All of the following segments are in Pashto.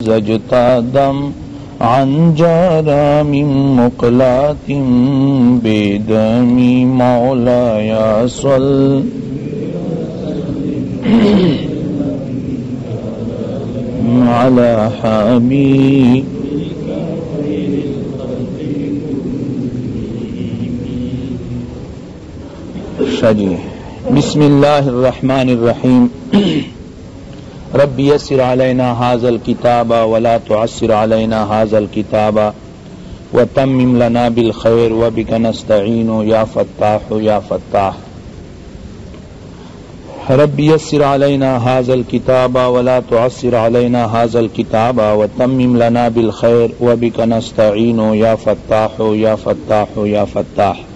زجتادم عن جرام مقلات بدم مولاي صل على حبيب شجی بسم اللہ الرحمن الرحیم رب یسر علینا هذا الكتاب ولا تعسر علينا هذا الكتاب وتمم لنا بالخير وبك نستعين يا فتاح يا فتاح رب يسر علينا هذا الكتاب ولا تعسر علينا هذا الكتاب وتمم لنا بالخير وبك نستعين يا فتاح يا فتاح يا فتاح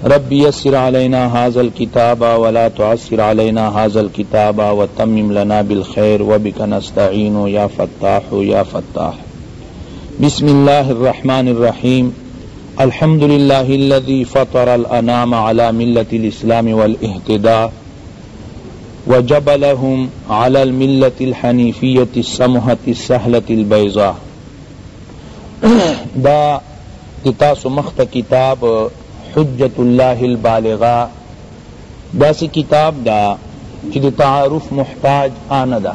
رب يسر علينا هذا الكتاب ولا تعسر علينا هذا الكتاب وتمم لنا بالخير وبك نستعين يا فتاح يا فتاح بسم الله الرحمن الرحيم الحمد لله الذي فطر الأنام على ملة الإسلام والاهتداء وجبلهم على الملة الحنيفية السمحة السهلة البيضاء دا تتاس مخت کتاب حجت اللہ البالغہ دا سی کتاب دا چی دی تعارف محتاج آنا دا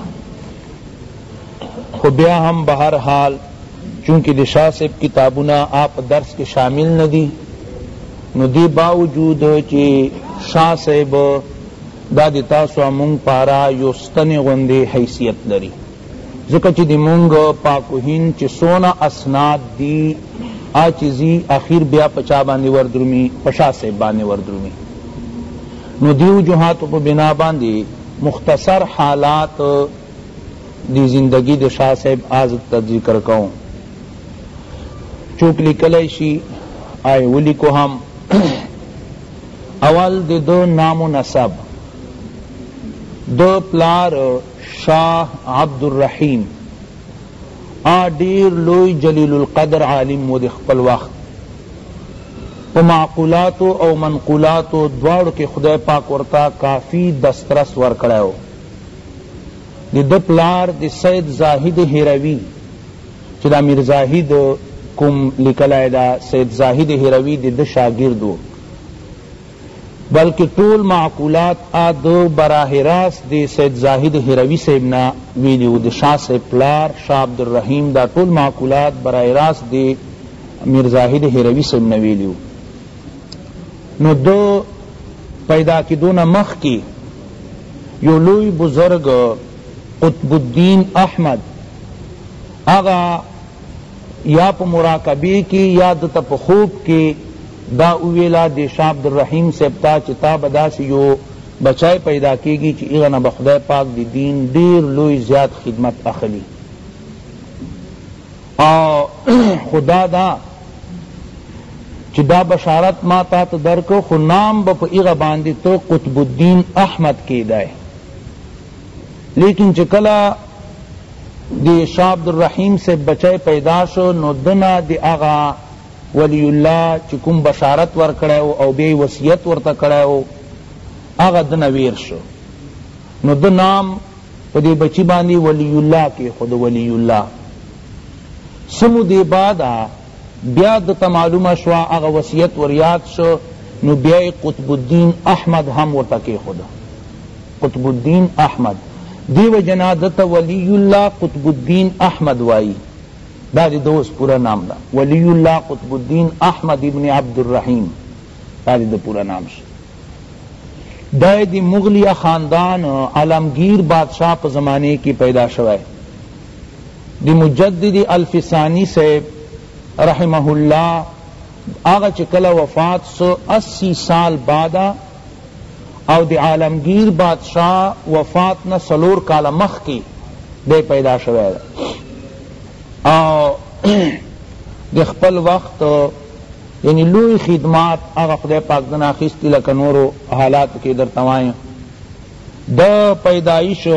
خو بیا ہم بہرحال چونکہ دی شاہ صاحب کتابنا آپ درس کے شامل ندی نو دی باوجود چی شاہ صاحب دا دی تاسو امونگ پارا یو ستن غندی حیثیت لری ذکر چی دی مونگ پاکوہین چی سونا اسناد دی آچیزی آخر بیا پچا باندی وردرمی پشا سے باندی وردرمی نو دیو جہاتو پا بنا باندی مختصر حالات دی زندگی دی شاہ صاحب آزد تذکر کون چوک لکلیشی آئے ولی کو ہم اول دی دو نام و نسب دو پلار شاہ عبد الرحیم دیر لوی جلیل القدر عالم و دی خپل وقت و معقولاتو او منقولاتو دوارو کے خدای پاک ورطا کافی دسترس ورکڑایو دی دو پلار دی سید زاہد ہیروی چی دا میر زاہد کم لکلائی دا سید زاہد ہیروی دی دو شاگردو بلکہ طول معقولات دو براہ راست دی سید زاہد ہیروی سیبنا ویلیو دی شاہ سے پلار شاہ عبد الرحیم دا طول معقولات براہ راست دی میر زاہد ہیروی سیبنا ویلیو نو دو پیدا کی دون مخ کی یو لوی بزرگ قطب الدین احمد آغا یا پا مراقبی کی یا دتا پا خوب کی دا اویلا دی شاہ عبد الرحیم سیبتا چتا بدا سی یو بچائی پیدا کی گی چی اغنا بخدای پاک دی دین دیر لوی زیاد خدمت اخلی خدا دا چی دا بشارت ما تا درکو خو نام با پا اغا باندی تو قطب الدین احمد کی دائے لیکن چکلا دی شاہ عبد الرحیم سے بچائی پیدا شو نو دنا دی اغا ولی اللہ چکم بشارت ور کڑایو او بی وصیت ورتا کڑایو آغا دن ویر شو نو دن نام پا دی بچی باندی ولی اللہ کی خود ولی اللہ سمو دی بادا بیا دتا معلوم شوا آغا وصیت ور یاد شو نو بیای قطب الدین احمد ہم ورتا کی خود قطب الدین احمد دیو جنا دتا ولی اللہ قطب الدین احمد وائی دا دی دوست پورا نام دا ولی اللہ قطب الدین احمد ابن عبد الرحیم دا دی پورا نام شا دا دی مغلیہ خاندان عالمگیر بادشاہ پا زمانے کی پیدا شوائے دی مجدد الفسانی سے رحمہ اللہ آغا چکل وفات 180 سال بعدا او دی عالمگیر بادشاہ وفات نا سلور کالا مخ کی دے پیدا شوائے دی خپل وقت یعنی لوی خدمات آغا خدای پاک دن آخیستی لکنورو حالات کے در توائیں دا پیدائش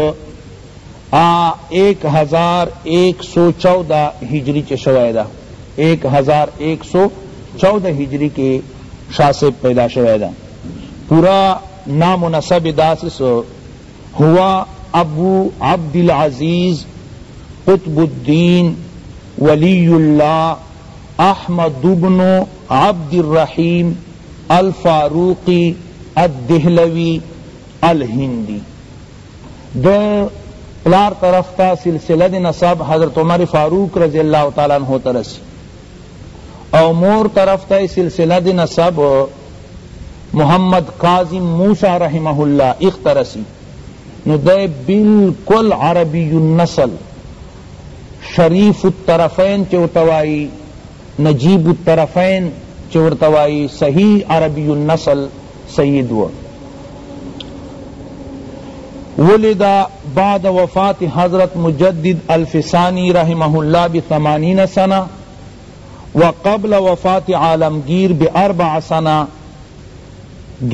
1114 ہجری چے شوائدہ 1114 ہجری کے شاہ سے پیدا شوائدہ پورا نام و نسب داسس ہوا ابو عبد العزیز قطب الدین ولی اللہ احمد بن عبد الرحیم الفاروقی الدہلوی الہندی. دا پلار طرف تا سلسلہ دی نسب حضرت عمر فاروق رضی اللہ تعالیٰ عنہ ترسی، او مور طرف تا سلسلہ دی نسب محمد قاظم موسیٰ رحمہ اللہ اخترسی. نو دے بالکل عربی النسل، شریف الطرفین چورتوائی، نجیب الطرفین چورتوائی، صحیح عربی النسل سید و. ولد بعد وفات حضرت مجدد الفسانی رحمہ اللہ ب80 سنہ وقبل وفات عالمگیر ب4 سنہ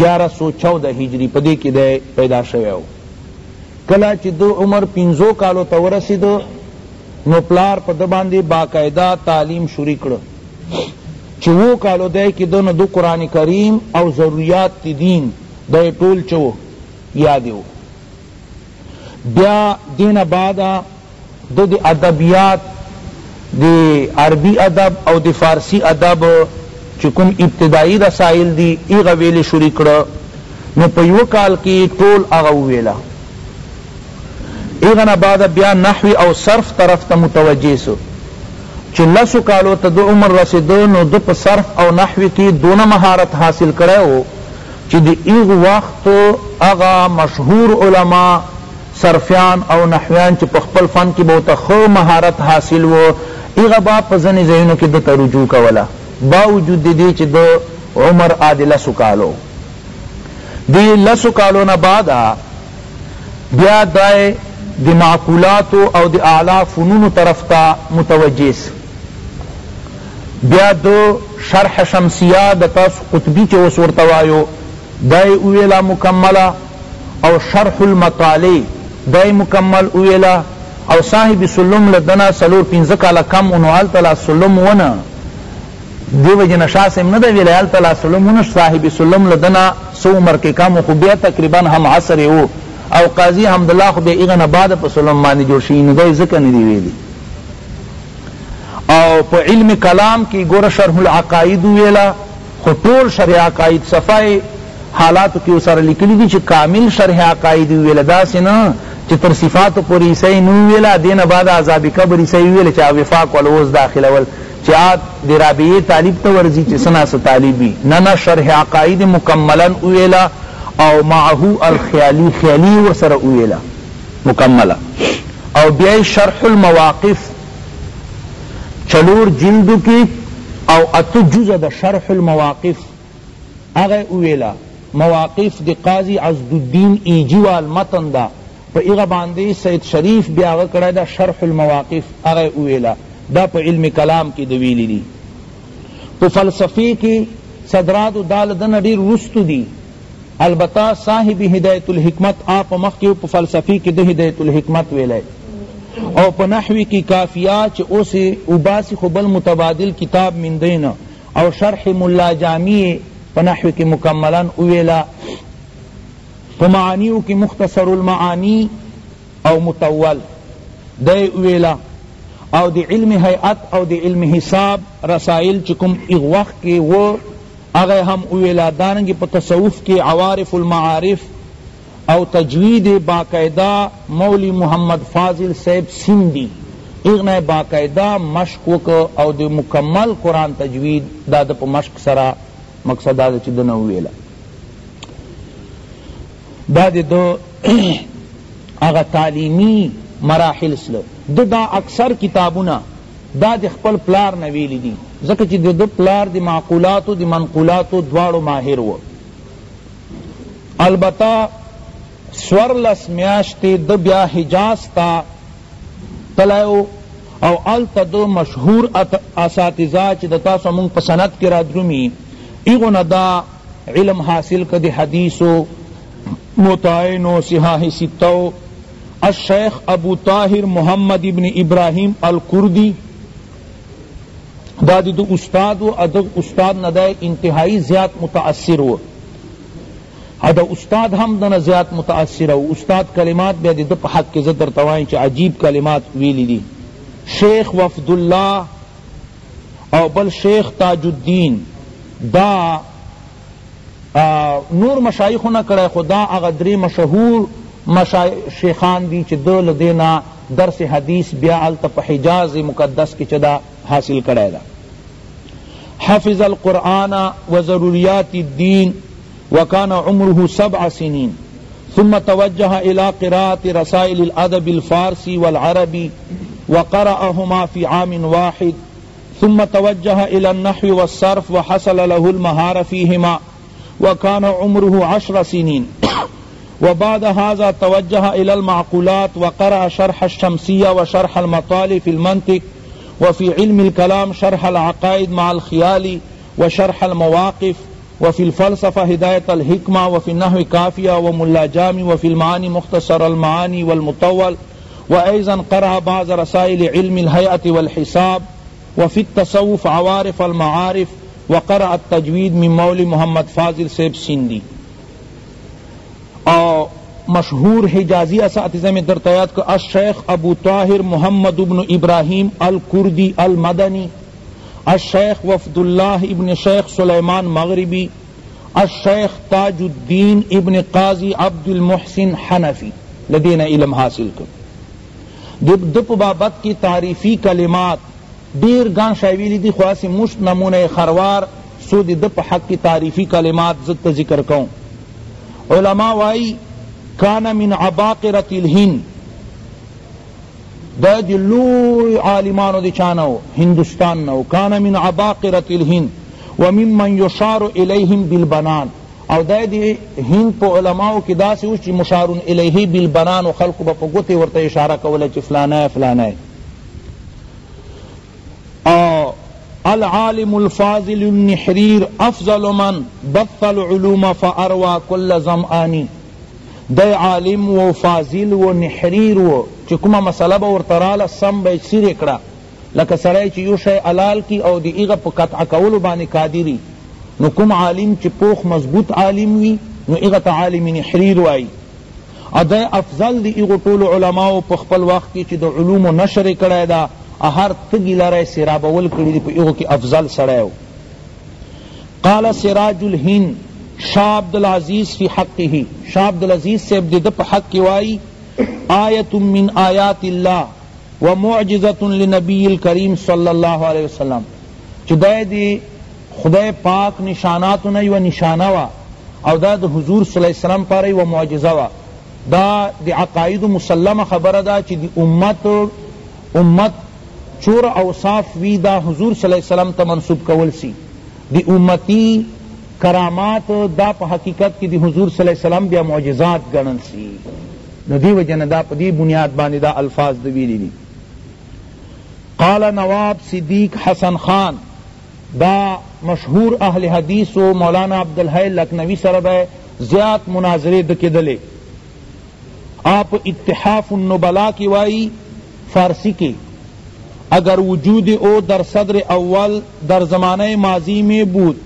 1114 ہجری پدی کی دے پیدا شویو. کلا چی دو عمر 15 کالو تورسید نو پلار پا دباندی باقاعدہ تعلیم شروع کرو. چو کالو دے کی دو نو قرآن کریم او ضروریات تی دین دے طول چو یادیو. بیا دین بعدا دو دی ادبیات دی عربی ادب او دی فارسی ادب چکم ابتدائی رسائل دی ایغا ویلی شروع کرو. نو پیو کال کی طول اغا ویلا. ایغا بعدا بیا نحوی او صرف طرف تا متوجہ سو. چی لسو کالو تا دو عمر رسیدو نو دو پا صرف او نحوی کی دون مہارت حاصل کرے ہو چی دی ایغ وقت اغا مشہور علماء صرفیان او نحویان چی پخپل فن کی بہتا خو مہارت حاصل و ایغا با پزن زینو کی دتا رجوع کولا باوجود دی چی دو عمر آدی لسو کالو. دی لسو کالو نا بعدا بیا دائے دی معقولاتو او دی اعلی فنون طرف تا متوجیس. بیا دو شرح شمسیہ دتا قطبی چی وصورتوایو دائے اویلا مکملا او شرح المطالع دائے مکمل اویلا او صاحب سلم لدنا سلور 15 کالا کم انو آلتلا سلم ونا دیو جن شاسم ندا ویلا آلتلا سلم ونا صاحب سلم لدنا سو عمر کے کم خو بیا تقریبا ہم عصر او او قاضی حمداللہ خو بیا ایغن بعد پا سلم مانی جوشین دای ذکر ندی ویلی. او پا علم کلام کی گور شرح العقائد ویلا خو طول شرح عقائد صفائی حالاتو کی اسر لکلی دی چی کامل شرح عقائد ویلا دا سنا چی تر صفاتو پر عیسی نو ویلا دین بعد عذاب قبر عیسی ویلا چی وفاق والوز داخل اول چی آت دی رابعی طالب تا ورزی چی سنا سا طالبی ننا شرح عقائد مکملا ویلا او معہو الخیالی خیالی ورسر ویلا مکملا. او بیائی شرح المواقف چلور جلدو کی او اتو جزء دا شرح المواقف اغی ویلا. مواقف دی قاضی عزدالدین ایجیوال متن دا پا ایغا باندی سید شریف بیا آغا کرائی دا شرح المواقف اغی اویلا دا پا علم کلام کی دویلی دی. پا فلسفی کی صدرات دال دن دیر رستو دی البتہ صاحب ہدایت الحکمت آپ مخیو پا فلسفی کی دو ہدایت الحکمت ویلے او پا نحوی کی کافیہ چی اوسی اوباسی خبل متبادل کتاب من دین او شرح ملا جامی پنحوی کی مکملن اویلا. معانیو کی مختصر المعانی او متول دے اویلا. او دی علم حیعت او دی علم حساب رسائل چکم اغوخ کی وہ اغی ہم اویلا. دارنگی پا تصوف کی عوارف المعارف او تجوید باقاعدہ مولی محمد فاضل صاحب سندھی اغنی باقاعدہ مشق وک او دی مکمل قرآن تجوید داد پا مشق سرا مقصد دا چی دنو ویلا. دا دو اغا تعلیمی مراحل سلو دا اکثر کتابونا دا دی خپل پلار نویلی دی ذکر چی دو پلار دی معقولاتو دی منقولاتو دوارو ماہر و. البتہ سورلس میاشتی دو بیا حجاز تا تلائیو او علتا دو مشہور اساتذہ چی دتا سو منگ پسند کرا درومی ایغن دا علم حاصل کدی حدیثو متعین و صحاح ستو الشیخ ابو طاہر محمد ابن ابراہیم الکردی دا دو استاد و ادب استاد ندائے انتہائی زیاد متاثر و ادا استاد ہم دن زیاد متاثر و استاد کلمات بے دو پا حق کے زدر توائیں چا عجیب کلمات ویلی دی شیخ وفد اللہ او بل شیخ تاج الدین دا نور مشایخونا کرے خدا اغدری مشہور شیخان دی چی دل دینا درس حدیث بیا علتا پا حجاز مقدس کی چدا حاصل کرے دا حفظ القرآن وضروریات الدین وکان عمره 7 سنین ثم توجه الى قراءة رسائل الادب الفارسی والعربی وقرأهما في عام واحد ثم توجه الى النحو والصرف وحصل له المهارة فيهما وكان عمره 10 سنين وبعد هذا توجه إلى المعقولات وقرأ شرح الشمسية وشرح المطالب في المنطق وفي علم الكلام شرح العقائد مع الخيال وشرح المواقف وفي الفلسفة هداية الحكمة وفي النحو كافية وملا جامي وفي المعاني مختصر المعاني والمطول وأيضا قرأ بعض رسائل علم الهيئة والحساب وفي التصوف عوارف المعارف وقرأ التجوید من مولی محمد فاضل صاحب سندھی اور مشہور حجازی اساتذہ میں درتیات کا الشیخ ابو طاہر محمد ابن ابراہیم الکردی المدنی، الشیخ وفد اللہ ابن شیخ سلیمان مغربی، الشیخ تاج الدین ابن قاضی عبد المحسن حنفی لدینا علم حاصل کر دپ بابت کی تعریفی کلمات دیر گان شایویلی دی خواسی مشت نمونہ خروار سو دی دپ حق کی تعریفی کلمات زدت ذکر کون علماء وائی کان من عباقرت الہند دا دی لوی عالمانو دی چانو ہندوستان نو کان من عباقرت الہند وممن یشار الیہم بالبنان او دا دی ہند پو علماء کی دا سے اوچی مشارون الیہی بالبنان و خلق با پا گوتے ورطا اشارہ کولا چی فلانا ہے فلانا ہے العالم الفاضل النحریر افضل من بث العلوم فاروى كل ظمآنی دے عالم و فاضل و نحریر و چکما مسئلہ با ورطرال سم بے سیر اکڑا لکہ سرائی چی یو شای علال کی او دی ایغا پا قطع کولو بانی قادری نو کم عالم چی پوخ مضبوط عالم وی نو ایغا تا عالم نحریر وائی ادے افضل دی ایغو طول علماء پخپل وقت کی چی دا علوم و نشر کڑای دا ہر تگی لرائے سرابول کری دی پا ایغو کی افضل سرائیو قال سراج الہند شاہ عبدالعزیز فی حقه شاہ عبدالعزیز سے ابدد پا حق کی وائی آیت من آیات اللہ ومعجزت لنبی الکریم صلی اللہ علیہ وسلم چدائے دی خدای پاک نشاناتو نئی و نشانوا او دا دا حضور صلی اللہ علیہ وسلم پاری و معجزوا دا دی عقائد مسلم خبر دا چی دی امت چور اوصاف وی دا حضور صلی اللہ علیہ وسلم تا منصوب کول سی دی امتی کرامات دا پا حقیقت کی دی حضور صلی اللہ علیہ وسلم بیا معجزات گنن سی نو دی وجن دا پا دی بنیاد بانی دا الفاظ دویلی دی قال نواب صدیق حسن خان دا مشہور اہل حدیث و مولانا عبدالحی لکھنوی سرب ہے زیاد مناظرے دکدلے آپ اتحاف النبلا کی وائی فارسی کی اگر وجود او در صدر اول در زمانہ ماضی میں بود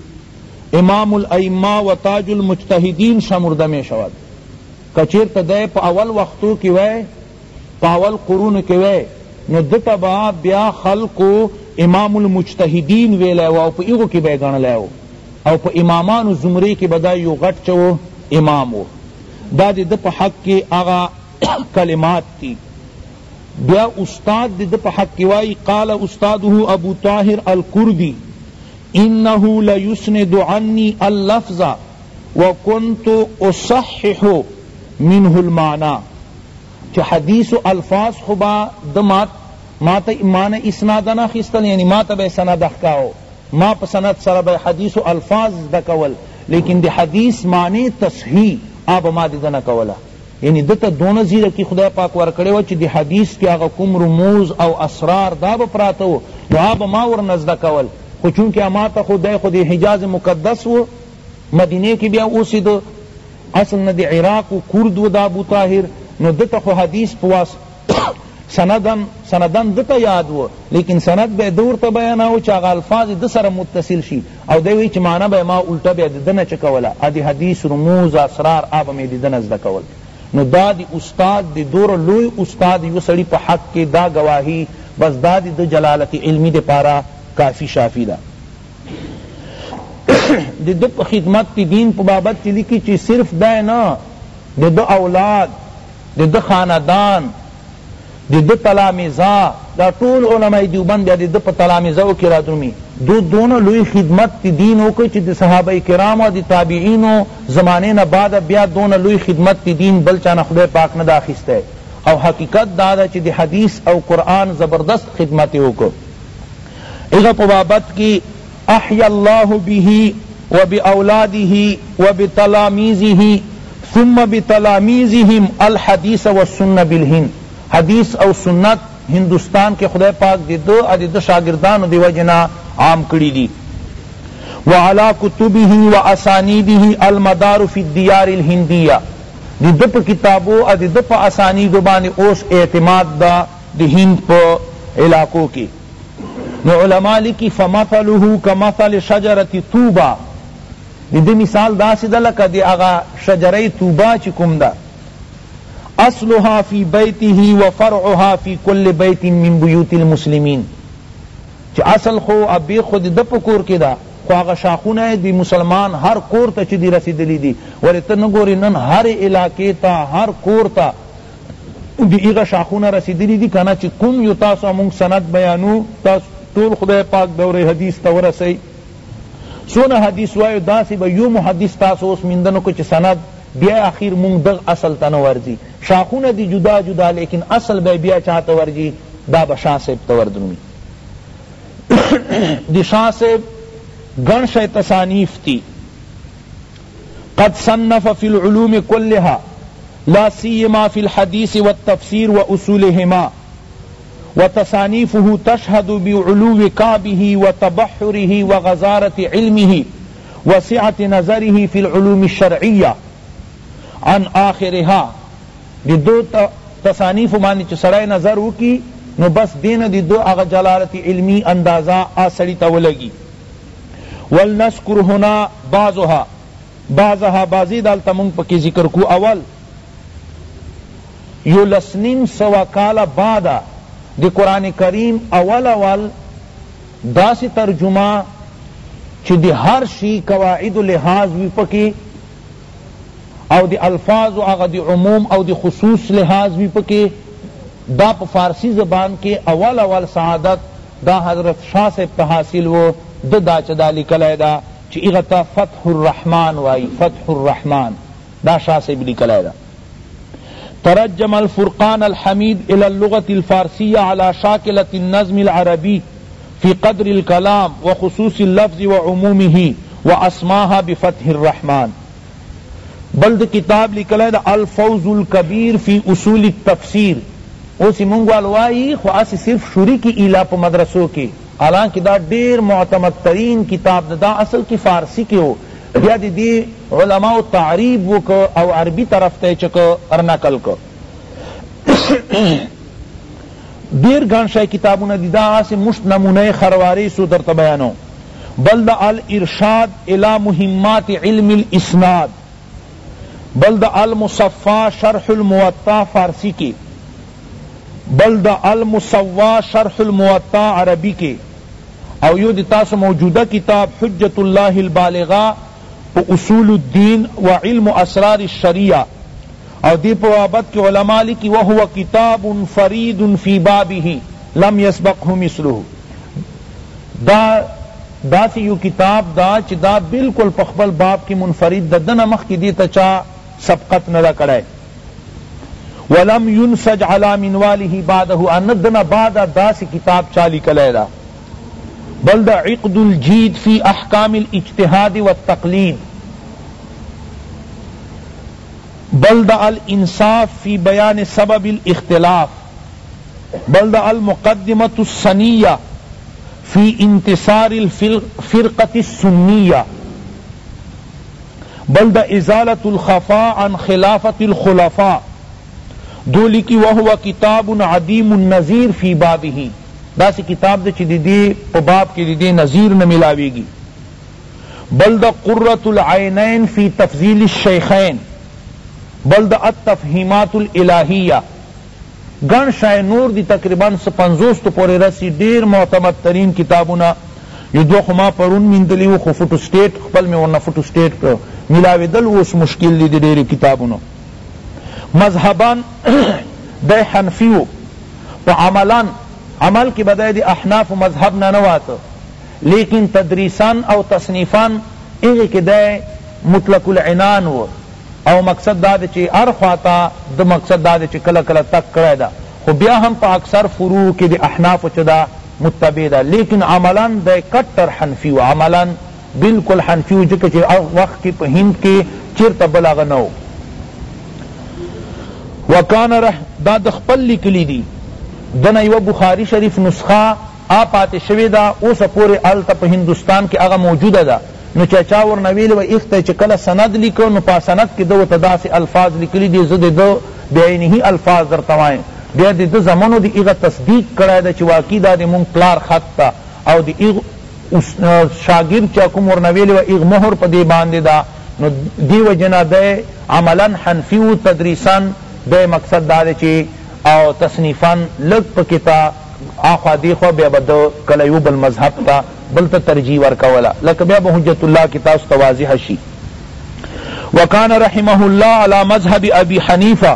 امام الائمہ و تاج المجتہدین شمردہ میں شود کچیر تدے پا اول وقتو کی وے پا اول قرون کی وے نو دتا با بیا خلقو امام المجتہدین ویلے او پا ایغو کی بے گن لے او پا امامان زمرے کی بدائی یو غٹ چو امامو دا دی دپا حق کی آغا کلمات تی بیا استاد دی دپا حق کی وائی قال استاده ابو طاہر الکردی انہو لیسند عنی اللفظ وکنت اصحح منہ المعنی چھ حدیث و الفاظ خبا دمات ما تا ایمان اسنادنا خستل یعنی ما تا بے سند احکاو ما پا سند سر بے حدیث و الفاظ دکول لیکن دی حدیث معنی تصحیح آب ما دیدنا کولا یعنی دتا دون زیر کی خدا پاک ورکڑے وچ دی حدیث کی آغا کم رموز او اسرار دا بپراتو نو آب ما ور نزدہ کول خو چونکہ اما تا خدا خود حجاز مقدس و مدینے کی بیا اوسی دو اصل ندی عراق و کرد و دا ابو طاہر نو دتا خو حدیث پواس سندن دتا یاد و لیکن سند بے دور تا بیاناو چاگا الفاظ دسر متصل شی او دیوی چی معنی بے ما الٹا بے ددن چکولا ادی حدیث رموز اسرار آب میں ددن ازدہ کول نو دا دی استاد دی دور لوی استاد یو سڑی پا حق کے دا گواہی بس دا دی جلالت علمی دی پارا کافی شافی دا دی دو خدمت دین پا بابت چلی کی چی صرف دا نا دی دو اولاد دی دو خاندان دی دو تلامیزہ دا طول علماء دیوبند دی دو پا تلامیزہ کی را درمی دونوں لوی خدمت دین ہوکو چی دی صحابہ کرام و دی تابعین و زمانے نا بعد بیا دونوں لوی خدمت دین بلچانا خدای پاک نہ داخست ہے او حقیقت دادا چی دی حدیث او قرآن زبردست خدمت ہوکو اگا پبابت کی احی اللہ بھی و باولادہ و بتلامیزہ ثم بتلامیزہم الحدیث والسنہ بالہند حدیث او سنت ہندوستان کے خدای پاک دی دو شاگردان دی وجنا عام کری دی وعلا کتبہ و اسانیدہ المدار فی الدیار الہندیہ دی دو پا کتابو دی دو پا اسانیدو بانی اوس اعتماد دا دی ہند پا علاقوں کی نو علماء لکی فمثلہ کمثل شجرت توبہ دی مثال دا سی دا لکا دی اغا شجرہ توبہ چکم دا اصلها فی بیته و فرعها فی کل بیت من بیوت المسلمین چی اصل خو ابی خود دپ کور کی دا خو آغا شاخون ہے دی مسلمان ہر کور تا چی دی رسیدلی دی ولی تا نگوری نن ہر علاقے تا ہر کور تا دی ایغا شاخون رسیدلی دی کنا چی کم یو تاسو امونگ سند بیانو تاس طول خدای پاک دور حدیث تا ورسی سونا حدیث وایو دا سی با یو محدث تاسو اس مندنو کو چی سند بیا اخیر مونگ دغ اصل تنورزی شاخون دی جدا جدا لیکن اصل بیا چاہتا ورجی دا با شاہ صاحب توردنمی دی شاہ صاحب گنش تصانیف تی قد صنف فی العلوم کلها لا سیما فی الحدیث والتفسیر واصولهما وتصانیفه تشهد بعلو کعبه وتبحره وغزارة علمه وسعة نظره فی العلوم الشرعیہ عن آخرها دی دو تصانیف مانی چی سرائی نظر ہو کی نو بس دین دی دو اغا جلالت علمی اندازہ آسڑی تولگی ولنذکر ہنا بعضها بعضی دالتا منگ پکی ذکر کو اول یو لسنین سوا کالا بعدا دی قرآن کریم اول دا سی ترجمہ چی دی ہر شی قواعد و لحاظ وی پکی او دی الفاظ و اغا دی عموم او دی خصوص لحاظ بھی پکے دا پا فارسی زبان کے اول سعادت دا حضرت شاہ سے حاصل و دا چدا لکلے دا چی اغتا فتح الرحمن وائی فتح الرحمن دا شاہ سے بھی لکلے دا ترجم الفرقان الحمید الى اللغة الفارسية على شاكلة النظم العربي في قدر الكلام وخصوص اللفظ وعمومه واسماها بفتح الرحمن بلد کتاب لکل ہے الفوز الکبیر فی اصول التفسیر اسی منگوالوائی خواسی صرف شوری کی ایلا پا مدرسوں کی حالانکہ دا دیر معتمد ترین کتاب دا اصل کی فارسی کی ہو بیا دی علماء تعریب وہ کو او عربی طرف تے چکو ارنکل کو دیر گانشای کتابون دی دا آسی مشت نمونہ خرواری سو در تبیانو بلد الارشاد الى مهمات علم الاسناد بلد المصفا شرح الموطا فارسی کے بلد المصوا شرح الموطا عربی کے او یو دیتاس موجودہ کتاب حجت اللہ البالغہ اصول الدین وعلم اسرار الشریعہ او دی پوابت کے علماء لکی وہو کتاب فرید فی بابہ لم یسبقہ مثلہ دا سی یو کتاب دا چی دا بالکل پخبل باب کی منفرد ددن مخ کی دیتا چا سبقت ندا کڑائے ولم ينسج على منواله بعده اندنا بعد داس کتاب چالی کلیدا بل دا عقد الجید فی احکام الاجتہاد والتقلید بل دا الانصاف فی بیان سبب الاختلاف بل دا المقدمة السنیہ فی انتصار الفرقة السنیہ بل دا ازالت الخفاء عن خلافت الخلفاء دولی کی وہو کتاب عدیم النظیر فی بابہ دا سی کتاب دے چی دی باب کی دی نظیر نہ ملاوے گی بل دا قرۃ العینین فی تفضیل الشیخین بل دا التفہیمات الالہیہ گن شای نور دی تقریباً 50 پوری رسی دیر معتمد ترین کتابونا یو دو خما پرون مندلیو خو فوٹو سٹیٹ خپل میں ورنہ فوٹو سٹیٹ ملاوی دل اس مشکل دی دیر کتابونو مذہبان دے حنفیو و عملان عمل کی بدای دی احناف مذہب ننوات لیکن تدریسان او تصنیفان ایغی کی دے مطلق العنان و او مقصد دا چی ارخواتا دا مقصد دا چی کلا کلا تک کرے دا خو بیا ہم پا اکثر فروع کی دی احناف چدا متبع دا لیکن عملان دے کٹر حنفیو عملان بالکل حنفیو جکا چی وقت کی پا ہند کی چرتا بلاغ نو وکان رح دا دخپل لکلی دی دنا یو بخاری شریف نسخہ آپ آتے شوی دا اوسا پورے آلتا پا ہندوستان کی اغا موجود دا نو چاچاور نویل و اختا چکل سند لکو نو پا سند کی دو تدا سے الفاظ لکلی دی زد دو بیعینی ہی الفاظ در توائیں بیا دی دو زمانو دی اغا تصدیق کرائی دا چی واقعی دا دی مونگ پلار خط تا او دی اغ شاگرد چاکم ورنویل و اغ مہر پا دی باندی دا نو دی و جنا دے عملا حنفیو تدریسان دے مقصد دا دی چی او تصنیفان لگ پا کتا آخوا دیخوا بیا بدو کلیو بالمذہب تا بلتا ترجیح ورکولا لکہ بیا بحجت اللہ کتا استواضح شی وکان رحمہ اللہ علی مذہب ابی حنیفہ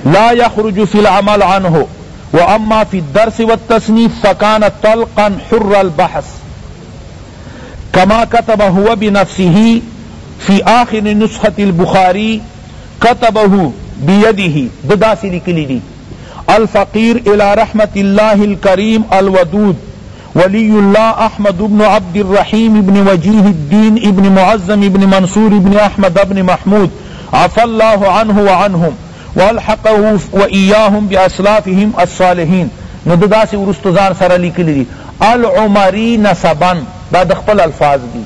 لا يخرج في العمل عنه واما في الدرس والتصنيف فكان طلقا حر البحث كما كتب هو بنفسه في آخر نسخة البخاري كتبه بيده دداسی لکلی دی الفقیر الى رحمت اللہ الكریم الودود ولی اللہ احمد بن عبد الرحیم ابن وجیہ الدین ابن معظم ابن منصور ابن احمد ابن محمود عفى اللہ عنہ وعنہم والحقه وإياهم بأسلافهم الصالحین ندداسی ورستزان سر لکلی دی العمری نسبان دا دخپل الفاظ دی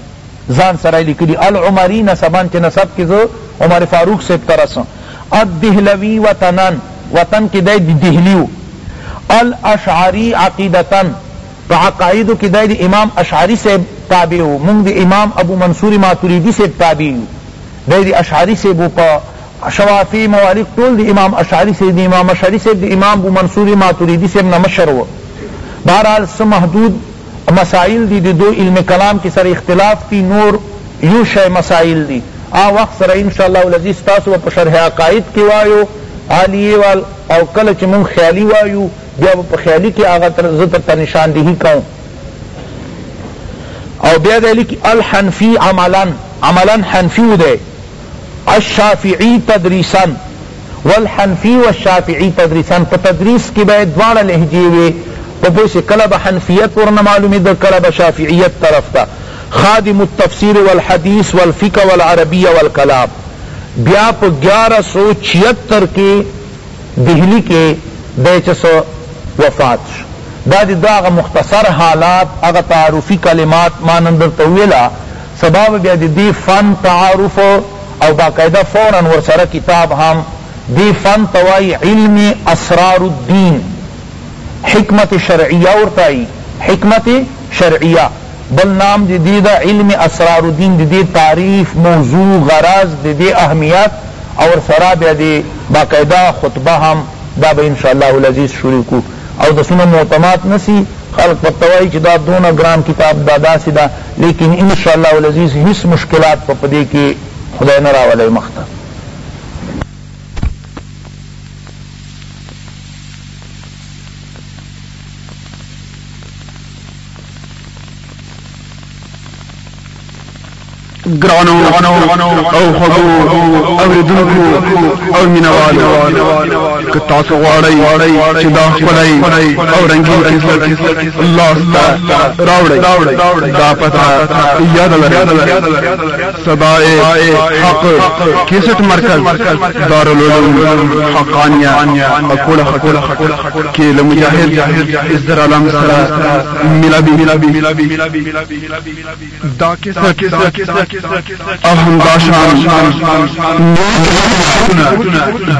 زان سر لکلی العمری نسبان چی نسب کزو عمر فاروق سے ترسن الدہلوی وطنن وطن کی دے دہلیو الاشعری عقیدتن عقائدو کی دے امام اشعری سے تابعو منگ دی امام ابو منصور ماتریدی سے تابعو دے اشعری سے بو پا شوافی موالک طول دی امام اشعری سے دی امام اشعری سے دی امام ابو منصور ماتریدی سے نمشرو بہرحال سم محدود مسائل دی دو علم کلام کی سر اختلاف تی نور یو شے مسائل دی آ وقت سر انشاءاللہ العزیز تاسو و شرح عقائد کی وایو عالیه وال او کل چمون خیالی وایو بیا پا خیالی کی آغا زدر تا نشاندہی کون او بیا دے لکی الحنفی عملا حنفی دے الشافعی تدریسان والحنفی والشافعی تدریسان پا تدریس کی بے دوار لہجیوے پا پوسی کلب حنفیت ورنہ معلومی در کلب شافعیت طرف تا خادم التفسیر والحدیث والفقہ والعربیہ والکلام بیا پا 1176 کے دہلی کے بیچس وفات دا دی دا اغا مختصر حالات اغا تعارفی کلمات مانندر طویلہ سباب بیا دی فن تعارف او باقاعدہ فوراً ورسر کتاب ہم دی فن توائی علم اسرار الدین حکمت شرعیہ ورطائی حکمت شرعیہ بل نام دی دا علم اسرار الدین دی تعریف موضوع غراض دی اہمیت اور سراب دی باقاعدہ خطبہ ہم دا با انشاءاللہ العزیز شروع کو او دا سنو معتمات نسی خلق پتوائی چی دا دون گرام کتاب دا دا سی دا لیکن انشاءاللہ العزیز حس مشکلات پا پدے کی خدای نرا ولی مختار گرانو او خضو اوردنکو او منوالو کتاسو غاڑی چدا خلائی او رنگین کسلت اللہ ستا راوڑی دا پتا یاد لرے صدائے حق کیسٹ مرکز دارالعلوم حقانیہ اکول حق کی لمجاہد ازدر علام سرا ملابی دا کیسٹ اہم داشان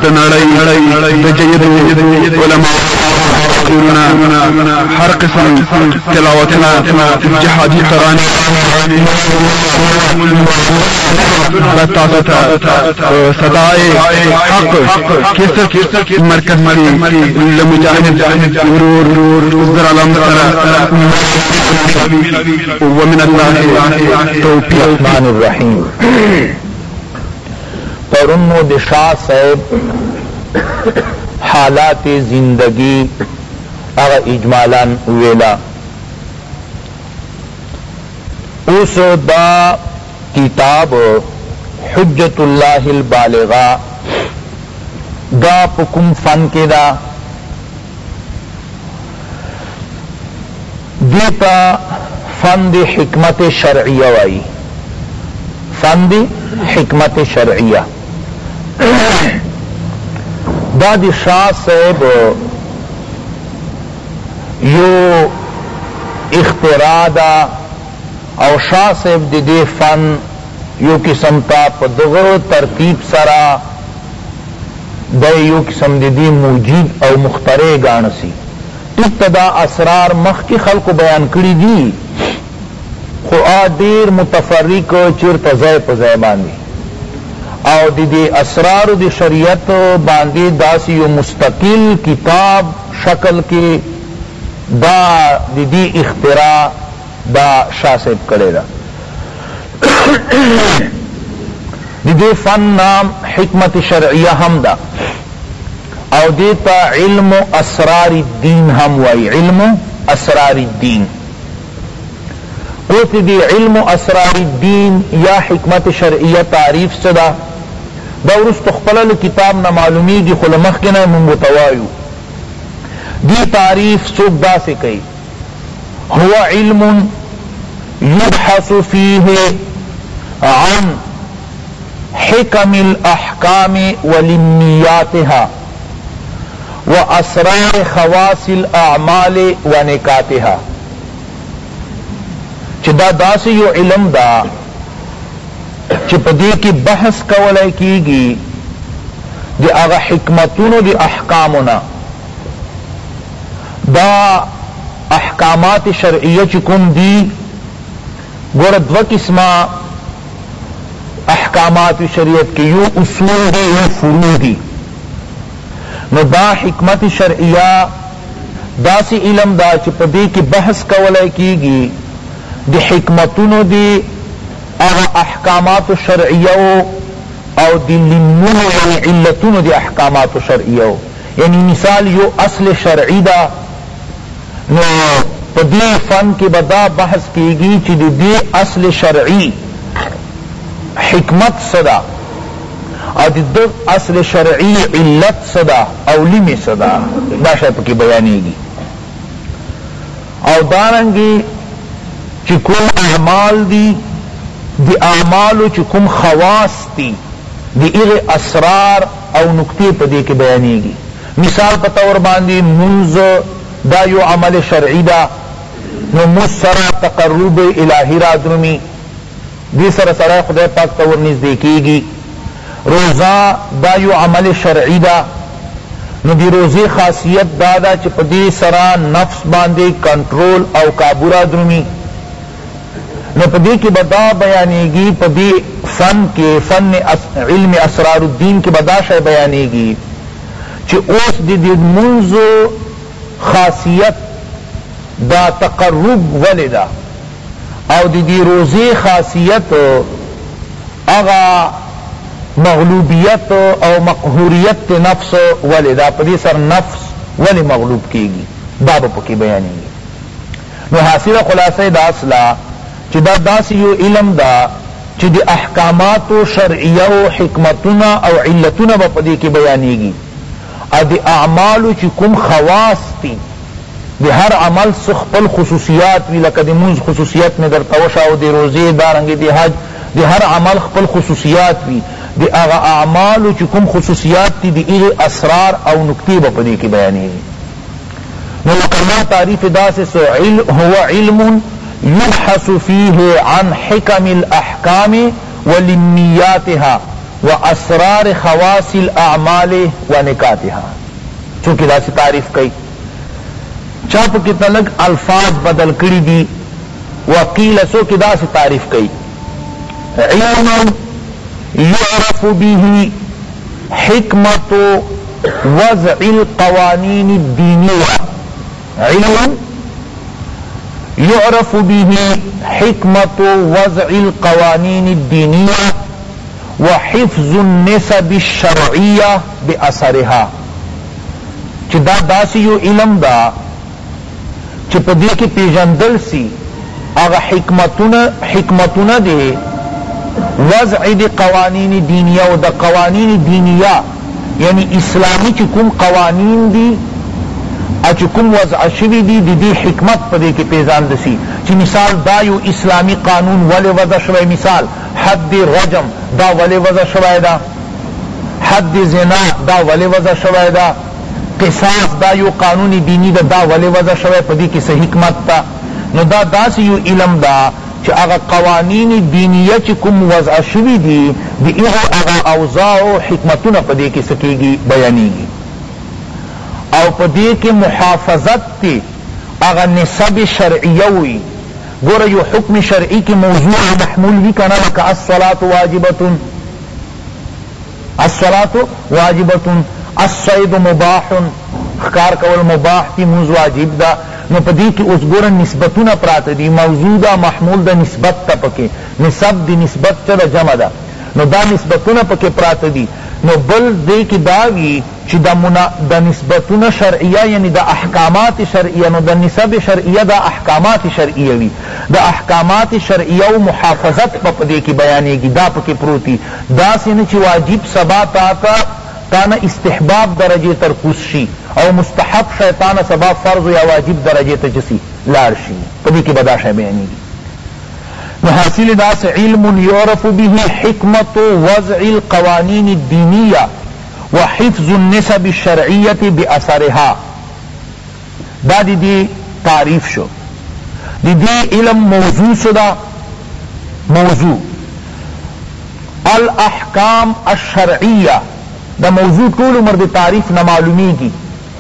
دنڑائی دجید علماء تقریرنا هر قسم تلاوتنا جهادی ترانه صدای حق کیسر مرکز لمجاهد ورور ظلم ومن الله توفیق. الرحمن الرحیم. پرنو د شاہ صاحب حالات زندگی اغا اجمالاً ویلا. اس دا کتاب حجت اللہ البالغہ دا پکم فن کے دا دیتا فن دی حکمت شرعیہ وائی. فن دی حکمت شرعیہ دا دی شاہ صاحب یو اختراع دا او شاہ صاحب دی دی فن یو قسم تا پا دغر ترتیب سرا دا یو قسم دی دی موجید او مخترع گانسی. ابتدا اسرار مخ کی خلق بیان کری دی خو دیر متفرق چر پزای پزای باندی او دی اسرار دی شریعت باندی داسی یو مستقل کتاب شکل کی دا دی اختراع دا شاہ صاحب کرے دا. دی فن نام حکمت شرعیہ ہم دا او دیتا علم اسرار الدین ہم وائی. علم اسرار الدین اوتی دی علم اسرار الدین یا حکمت شرعیہ تعریف صدا دا ورس تخپلل کتاب نا معلومی دی خلمخ کے نا منبتوایو. دی تعریف سوک دا سے کئی هو علم يبحث فيه عن حكم الأحكام ولمياتها وأسرار خواص الأعمال ونكاتها. چی دا داسی یو علم دا چی پدی کی بحث کولای کیگی دی آغا حکمتونو دی احکامنا دا احکامات شرعیہ چکم دی گورد و قسمہ احکامات شریعت کی یو اصول دی یو فروع دی. نو دا حکمت شرعیہ داسی علم دا چی پدی کی بحث کولای کیگی دی حکمتونو دی اغا احکامات شرعیہ او دی لنونو یعنی علتونو دی احکامات شرعیہ یعنی مثال یو اصل شرعی دا نو پدی فن کی بدا بحث کیگی چی دی اصل شرعی حکمت صدا او دی اصل شرعی علت صدا او لم صدا دا شاید کی بیانی گی. او دارنگی چکم اعمال دی اعمالو چکم خواص دی اغ اسرار او نکتی پا دی کے بیانی گی. مثال پتور باندی منز دا یو عمل شرعی دا نو مسرا تقرب الہی را درمی دی سر سرائے خدای پاک تور نزدیکی گی. روزہ دا یو عمل شرعی دا نو دی روزی خاصیت دادا چی پا دی سرا نفس باندی کنٹرول او کابورا درمی. نو پا دی کی بدا بیانیگی پا دی فن کے فن علم اسرار الدین کی بدا شای بیانیگی چی اوس دی منزو خاصیت دا تقرب ولدا او دی روزی خاصیت اغا مغلوبیت او مقہوریت نفس ولدا پا دی سر نفس ولی مغلوب کیگی دا با پکی بیانیگی. نو حاصل خلاصہ دا اصلا چی دا داسی یو علم دا چی دی احکامات و شرعیہ و حکمتنا او علتنا با پدی کی بیانیگی. دی اعمالو چی کم خواص تی دی ہر عمل سخپل خصوصیات وی لکا دی منز خصوصیت میں در توشا و دی روزی دارنگی دی حج دی ہر عمل خپل خصوصیات وی دی اغا اعمالو چی کم خصوصیات تی دی اغی اسرار او نکتی با پدی کی بیانیگی. نو لکرنا تعریف دا سے سو هو علم يبحث فيه عن حكم الأحكام ولمياتها وأسرار خواص الأعمال ونكاتها. چونکہ دا سی تعریف کئی چاپ کی تلگ الفاظ بدل کری دی وقیل سو کی دا سے تعریف کئی علم یعرف به حکمت وضع القوانین الدینیہ علم یعرف به حکمت وضع القوانین الدینیہ وحفظ النسب الشرعیہ باثرها چی دا داسی یو علم دا چی پا دی کی پیجندل سی اگا حکمتون دے وضع دی قوانین دینیہ و دا قوانین دینیہ یعنی اسلامی چی کم قوانین دی اچی کم وضع شوی دی حکمت پا دی کی پیجندل سی چی مثال دا یو اسلامی قانون ولی وضع شوی مثال حد رجم دا ولی وضع شوی دا حد زنا دا ولی وضع شوی دا قصاص دا یو قانون دینی دا ولی وضع شوی پا دی کسی حکمت تا نو دا داسی یو علم دا چی اغا قوانین دینیہ چی کم وضع شوی دی ایغا اغا اوضاع و حکمتون پا دی کسی سکیگی بیانیگی او پا دی کی محافظت تی اغا نسب شرعیوی گورا یو حکم شرعی کی موضوع محمول بھی کنا لکا الصلاة واجبتن الصلاة واجبتن الصید مباح خکار کول مباح تی موز واجب دا نو پا دی کی اس گورا نسبتون پرات دی موضوع دا محمول دا نسبت تا پکے نسب دی نسبت تا جمع دا نو دا نسبتون پکے پرات دی نو بل دی کی داوی چی دا نسبتون شرعیہ یعنی دا احکامات شرعیہ نو دا نسب شرعیہ دا احکامات شرعیہ وی دا احکامات شرعیہ و محافظت پا دے کی بیانے گی دا پکے پروتی دا سینے چی واجب سبا تانا استحباب درجے ترکوس شی او مستحب شیطان سبا فرض یا واجب درجے تجسی لارشی پا دے کی بدا شای بیانے گی حاصل دا سے علم یعرف به حکمت وضع القوانین الدینیہ وحفظ النسب الشرعیت باثرها دا دی تعریف شو دی علم موضوع شدا موضوع الاحکام الشرعیہ دا موضوع طول عمر دی تعریف نہ معلومی گی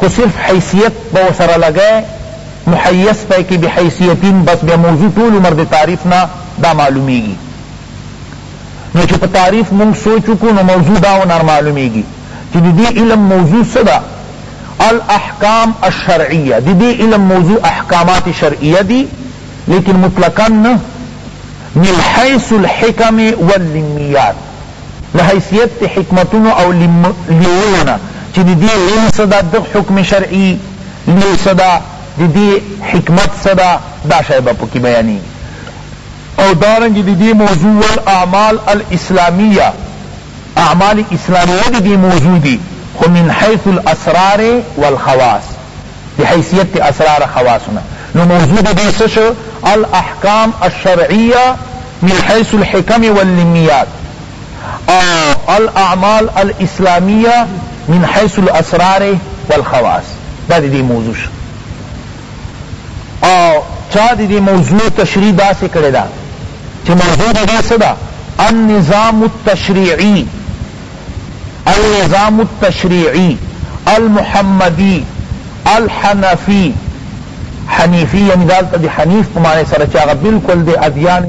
خو صرف حیثیت بوسر لگئے محیث پہ کی بحیثیتین بس بے موضوع طول عمر دی تعریف نہ دا معلومی گی نو چپ تعریف منگ سوچکو نو موضوع داو نار معلومی گی چی دی علم موضوع صدا الاحکام الشرعیہ دی علم موضوع احکامات شرعیہ دی لیکن مطلقاً من حیث الحکم واللمیات لحیثیت حکمتون او لیونا چی دی علم صدا دق حکم شرعی لی صدا دی حکمت صدا دا شایبہ پکی بیانی او دارنگ دی موضوع الاعمال الاسلامیہ اعمال اسلامیہ دی موضوع دی خو من حیث الاسرار والخواص دی حیثیت اسرار خواصنا نو موضوع دی سش الاحکام الشرعیہ من حیث الحکم واللمیات الاعمال الاسلامیہ من حیث الاسرار والخواص دا دی موضوع چا دی موضوع تشریح دا سے کرے دا چی موضوع دی صدا النظام التشریعی النظام التشریعی المحمدی الحنفی حنیفی یعنی دالتا دی حنیف پمانے سر چاگا بالکل دی ادیان